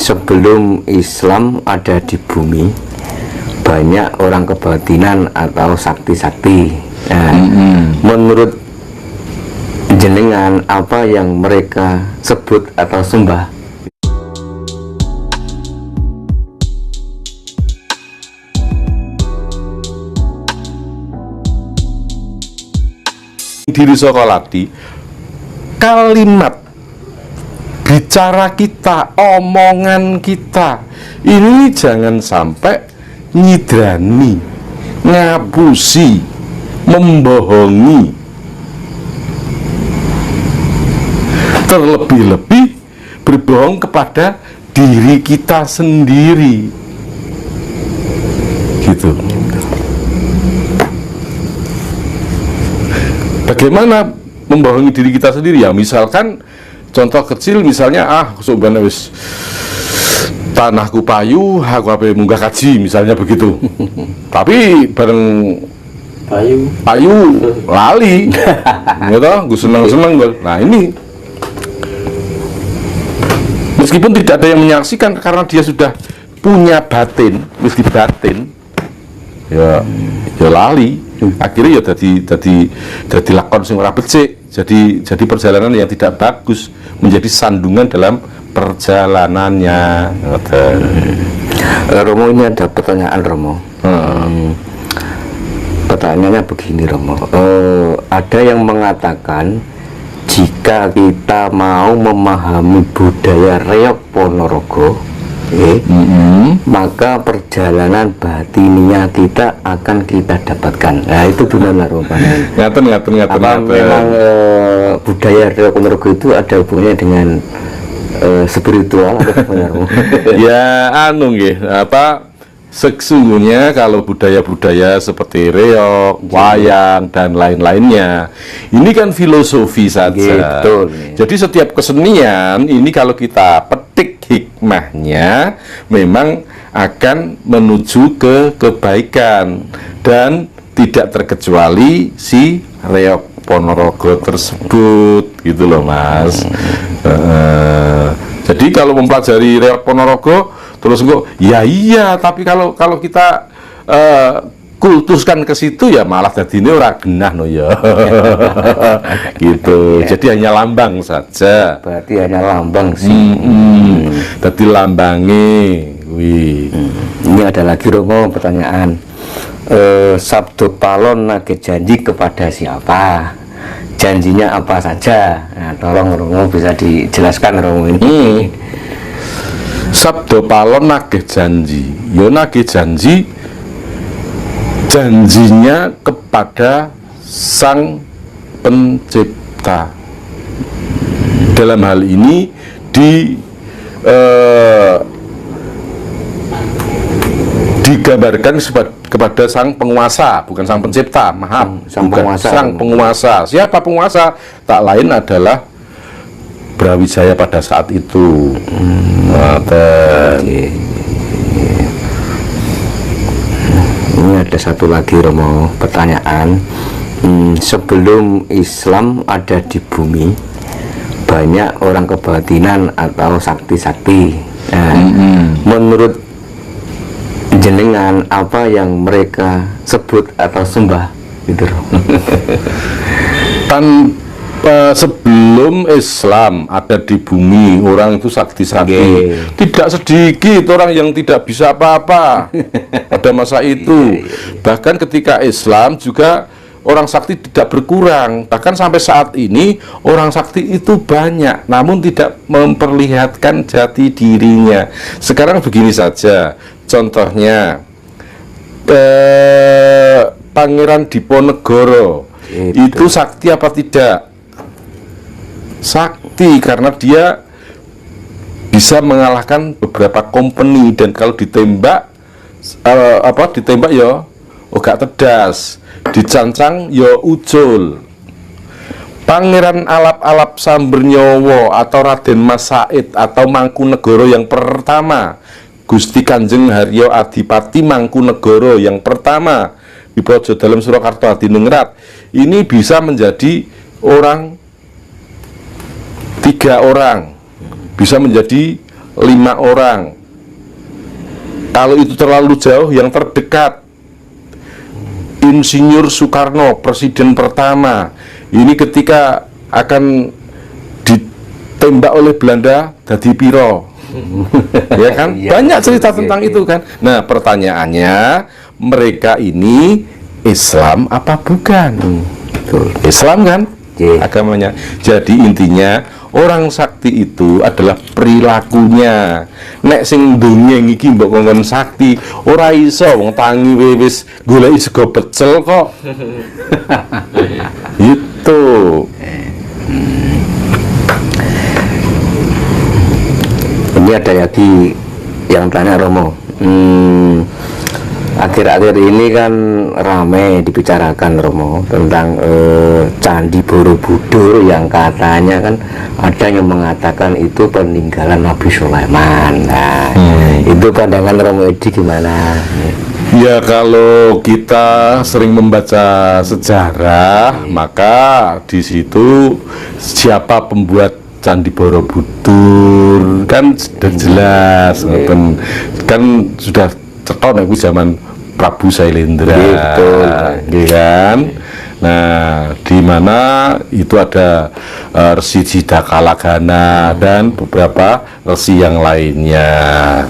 Sebelum Islam ada di bumi, banyak orang kebatinan atau sakti-sakti. Nah, menurut jenengan apa yang mereka sebut atau sembah? Diri Sokolati, kalimat bicara kita, omongan kita ini jangan sampai nyidrani, ngapusi, membohongi, terlebih-lebih berbohong kepada diri kita sendiri, gitu. Bagaimana membohongi diri kita sendiri? Ya misalkan contoh kecil, misalnya sebenarnya wis tanahku payu, aku apa munggah kaji, misalnya begitu. Tapi bareng payu lali, gitu, gue seneng. Nah ini meskipun tidak ada yang menyaksikan karena dia sudah punya batin, mesti batin, ya lali. Akhirnya ya jadi lakon sing ora becik, jadi perjalanan yang tidak bagus, menjadi sandungan dalam perjalanannya. Romo, ini ada pertanyaan, Romo. Pertanyaannya begini, Romo. Ada yang mengatakan jika kita mau memahami budaya Reog Ponorogo, maka perjalanan batiniah kita akan kita dapatkan. Nah itu benar, Romo. Ngaten. Apa memang budaya Reog Ponorogo itu ada hubungannya dengan spiritual atau benar? Ya sesungguhnya kalau budaya-budaya seperti reog, wayang dan lain-lainnya ini kan filosofi saja. Gitu. Jadi setiap kesenian ini kalau kita petik hikmahnya memang akan menuju ke kebaikan, dan tidak terkecuali si Reog Ponorogo tersebut, gitu loh Mas. Jadi kalau mempelajari Reog Ponorogo terus iya, tapi kalau kita kultuskan ke situ ya malah jadi ini ora genah no ya. Gitu. Jadi hanya lambang saja. Berarti hanya lambang sih. Jadi lambangi. Ini ada lagi, Romo, pertanyaan. Sabdo Palon nagih janji kepada siapa? Janjinya apa saja? Nah, tolong Romo bisa dijelaskan, Romo, ini. Sabdo Palon nagih janji. Yo nagih janji, janjinya kepada Sang Pencipta. Dalam hal ini digambarkan kepada Sang Penguasa, bukan Sang Pencipta, maaf, Sang Penguasa. Sang Penguasa. Siapa penguasa? Tak lain adalah Brawijaya pada saat itu. Ini ada satu lagi, Romo, pertanyaan. Sebelum Islam ada di bumi, banyak orang kebatinan atau sakti-sakti. Nah, menurut jenengan apa yang mereka sebut atau sembah, gitu, Romo? Sebelum Islam ada di bumi, orang itu sakti-sakti. Tidak sedikit orang yang tidak bisa apa-apa pada masa itu. Bahkan ketika Islam juga orang sakti tidak berkurang. Bahkan sampai saat ini orang sakti itu banyak, namun tidak memperlihatkan jati dirinya. Sekarang begini saja, contohnya Pangeran Diponegoro itu sakti apa tidak? Sakti, karena dia bisa mengalahkan beberapa company, dan kalau ditembak ya gak tedas, dicancang ya ujul. Pangeran Alap-Alap Sambernyowo atau Raden Mas Said atau Mangkunegoro yang pertama, Gusti Kanjeng Haryo Adipati Mangkunegoro yang pertama di Projo Dalem Surakarta Hadiningrat, ini bisa menjadi orang, 3 orang bisa menjadi 5 orang. Kalau itu terlalu jauh, yang terdekat Insinyur Soekarno, presiden pertama, ini ketika akan ditembak oleh Belanda jadi piro. Ya kan? Banyak cerita tentang itu kan. Nah, pertanyaannya, mereka ini Islam apa bukan? Islam kan? Agamanya. Jadi intinya orang sakti itu adalah perilakunya. Nek sing dongeng iki mbok ngomong sakti, ora iso wong tangi wis goleki sego pecel kok. Itu. Ini ada lagi yang tanya Romo. Akhir-akhir ini kan ramai dibicarakan Romo tentang Candi Borobudur yang katanya kan ada yang mengatakan itu peninggalan Nabi Sulaiman. Nah, itu pandangan Romo Edi gimana? Ya, kalau kita sering membaca sejarah, maka di situ siapa pembuat Candi Borobudur kan sudah jelas, kan sudah cetok aku zaman Prabu Sailendra, gitu kan. Nah, di mana itu ada Resi Sidakalagana dan beberapa resi yang lainnya.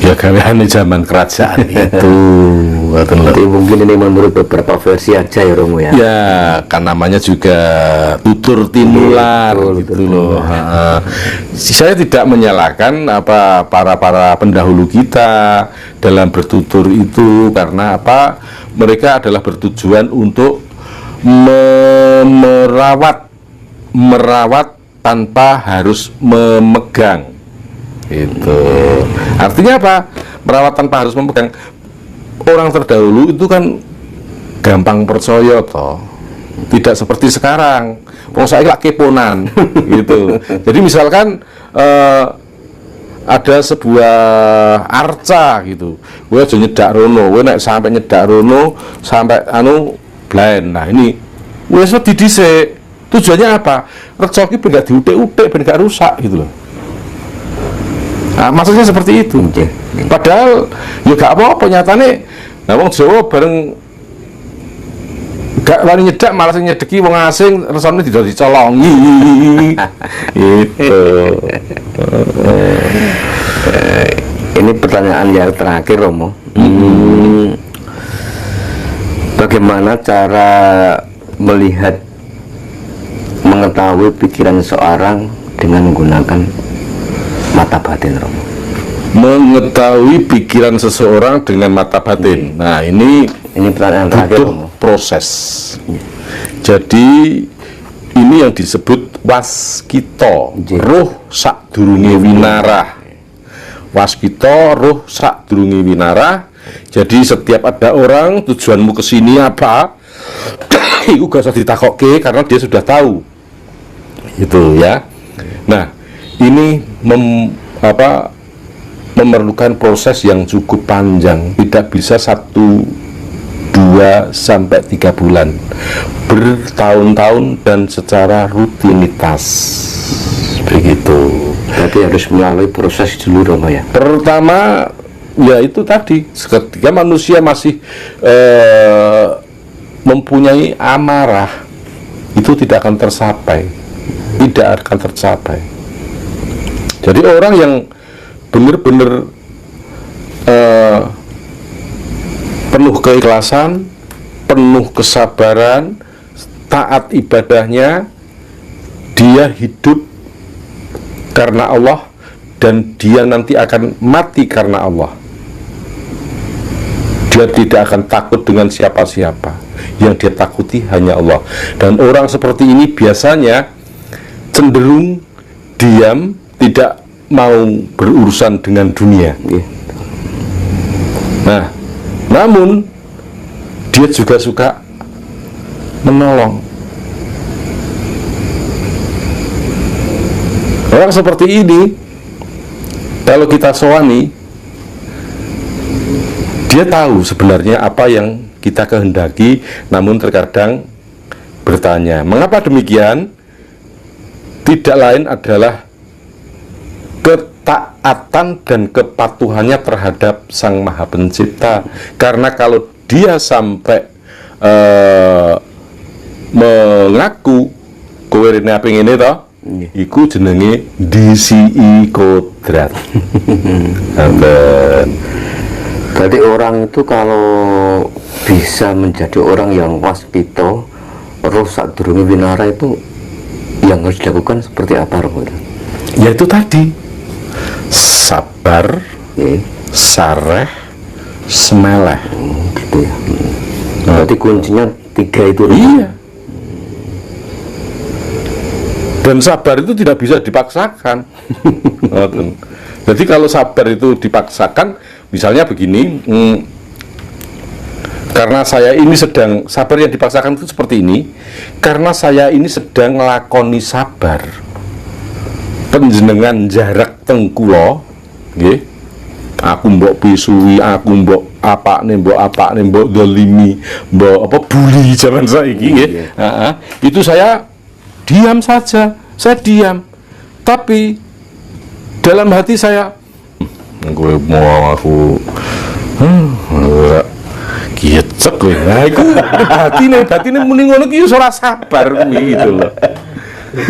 Ya, gaweane zaman kerajaan itu. Jadi mungkin ini menurut beberapa versi aja ya Romo ya. Ya, kan namanya juga tutur tinular gitu loh. Saya tidak menyalahkan para pendahulu kita dalam bertutur itu, karena apa? Mereka adalah bertujuan untuk merawat tanpa harus memegang. Itu artinya apa? Merawat tanpa harus memegang. Orang terdahulu itu kan gampang percaya toh, tidak seperti sekarang. Wong saiki lak keponan gitu. Jadi misalkan ada sebuah arca gitu, gue aja nyedak rono, gue nek sampai nyedak rono sampai blind. Nah, ini wes didhisik. Tujuannya apa? Reca iki ben gak diutik-utik, ben gak rusak gitu loh. Nah, maksudnya seperti itu. Padahal ya gak apa-apa nyatane. Nah, wong Jawa bareng gak wani nyedak, malah sing nyedeki wong asing resane dicolongi. Gitu. Ini pertanyaan yang terakhir Romo. Bagaimana cara mengetahui pikiran seseorang dengan menggunakan mata batin Romo? Mengetahui pikiran seseorang dengan mata batin. Nah, ini pertanyaan terakhir Romo. Proses. Jadi ini yang disebut waskita, roh sadurunge winarah. Waskita, roh sadurunge winarah. Jadi setiap ada orang, tujuanmu ke sini apa? Itu gak usah ditakokke karena dia sudah tahu. Itu ya. Nah, ini memerlukan proses yang cukup panjang, tidak bisa 1, 2 sampai 3 bulan, bertahun-tahun dan secara rutinitas begitu. Berarti harus melalui proses dulu Romo ya. Pertama ya itu tadi, ketika manusia masih mempunyai amarah, itu tidak akan tercapai. Jadi orang yang benar-benar penuh keikhlasan, penuh kesabaran, taat ibadahnya, dia hidup karena Allah dan dia nanti akan mati karena Allah. Dia tidak akan takut dengan siapa-siapa, yang dia takuti hanya Allah. Dan orang seperti ini biasanya cenderung diam, tidak mau berurusan dengan dunia. Nah, namun dia juga suka menolong. Orang seperti ini, kalau kita sowani, dia tahu sebenarnya apa yang kita kehendaki, namun terkadang bertanya, mengapa demikian? Tidak lain adalah ketaatan dan kepatuhannya terhadap Sang Maha Pencipta. Karena kalau dia sampai mengaku kowe rene ping ngene to, iku jenenge DCI kodrat. Berarti orang itu kalau bisa menjadi orang yang waspito, rusak durungi winara, itu yang harus dilakukan seperti apa, Romo? Yaitu tadi sabar, sareh, semeleh. Gitu ya. Berarti kuncinya 3 itu, Romo? Iya. Dan sabar itu tidak bisa dipaksakan. Jadi kalau sabar itu dipaksakan, misalnya begini, karena saya ini sedang, sabar yang dipaksakan itu seperti ini, karena saya ini sedang ngelakoni sabar, panjenengan jarak tengkulo, nggih, aku mbok pisui, aku mbok apa nih, mbok dolimi, mbok apa bully zaman saiki, nggih. Itu saya diam saja, saya diam. Tapi dalam hati saya, gue mau aku gicek gue. Nah, itu batine muni ngono ki ora sabar kuwi gitu loh.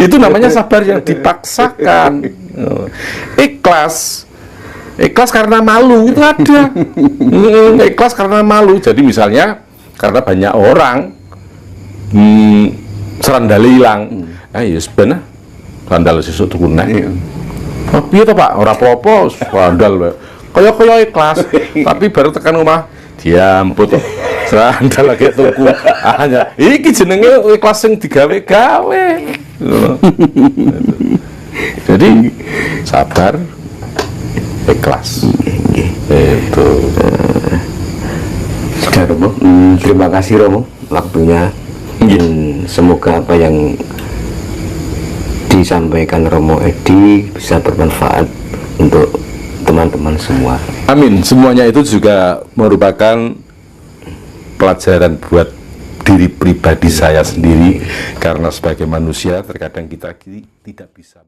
Itu namanya sabar yang dipaksakan. Ikhlas. Ikhlas karena malu itu ada. Ikhlas karena malu. Jadi misalnya karena banyak orang serandale ilang. Ya sebenarnya sandal sesuk tuku nek. Oh, piye to, Pak? Ora apa-apa, sandal wae. Kaya ikhlas, tapi baru tekan rumah diamput sandal lagi tuku. Hanya iki jenenge ikhlas sing digawe-gawe. Jadi sabar, ikhlas. Itu. Sudah, Romo. Terima kasih, Romo, waktunya. Semoga apa yang disampaikan Romo Edi bisa bermanfaat untuk teman-teman semua. Amin. Semuanya itu juga merupakan pelajaran buat diri pribadi saya sendiri, karena sebagai manusia terkadang kita tidak bisa